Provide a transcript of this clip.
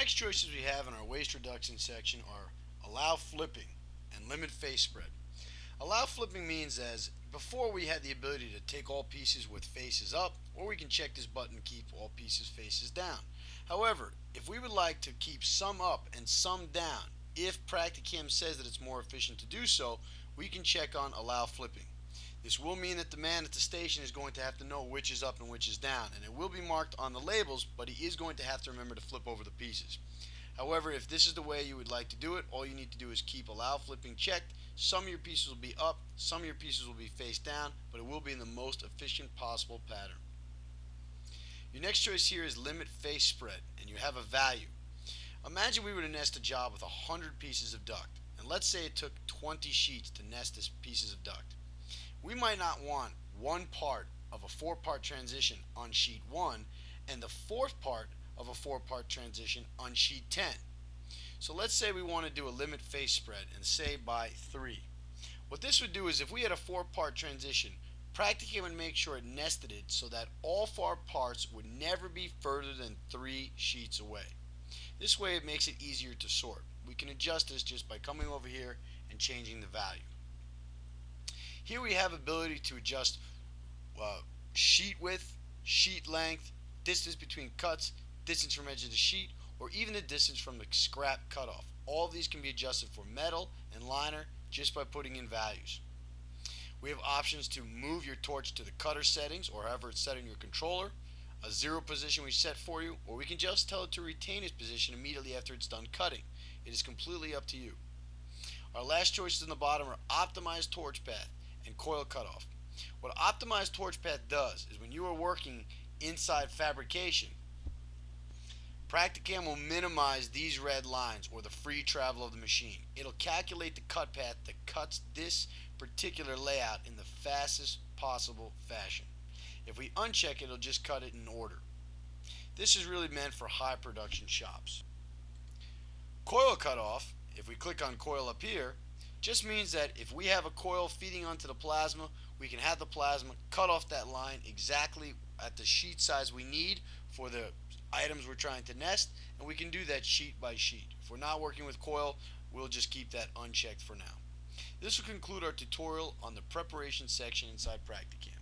next choices we have in our waste reduction section are allow flipping and limit face spread. Allow flipping means as before we had the ability to take all pieces with faces up, or we can check this button to keep all pieces faces down. However, if we would like to keep some up and some down, if PractiCAM says that it's more efficient to do so, we can check on allow flipping. This will mean that the man at the station is going to have to know which is up and which is down, and it will be marked on the labels, but he is going to have to remember to flip over the pieces. However, if this is the way you would like to do it, all you need to do is keep allow flipping checked. Some of your pieces will be up, some of your pieces will be face down, but it will be in the most efficient possible pattern. Your next choice here is limit face spread, and you have a value. Imagine we were to nest a job with 100 pieces of duct, and let's say it took 20 sheets to nest this pieces of duct. We might not want one part of a 4-part transition on sheet 1 and the fourth part of a 4-part transition on sheet 10. So let's say we want to do a limit face spread and say by 3. What this would do is if we had a 4-part transition, PractiCAM would make sure it nested it so that all 4 parts would never be further than 3 sheets away. This way it makes it easier to sort. We can adjust this just by coming over here and changing the value. Here we have ability to adjust sheet width, sheet length, distance between cuts, distance from edge of the sheet, or even the distance from the scrap cutoff. All of these can be adjusted for metal and liner just by putting in values. We have options to move your torch to the cutter settings or however it's set in your controller, a 0 position we set for you, or we can just tell it to retain its position immediately after it's done cutting. It is completely up to you. Our last choices in the bottom are optimize torch path and coil cutoff. What optimized torch path does is when you are working inside fabrication, PractiCAM will minimize these red lines or the free travel of the machine. It'll calculate the cut path that cuts this particular layout in the fastest possible fashion. If we uncheck it, it'll just cut it in order. This is really meant for high production shops. Coil cutoff, if we click on coil up here, just means that if we have a coil feeding onto the plasma, we can have the plasma cut off that line exactly at the sheet size we need for the items we're trying to nest, and we can do that sheet by sheet. If we're not working with coil, we'll just keep that unchecked for now. This will conclude our tutorial on the preparation section inside PractiCAM.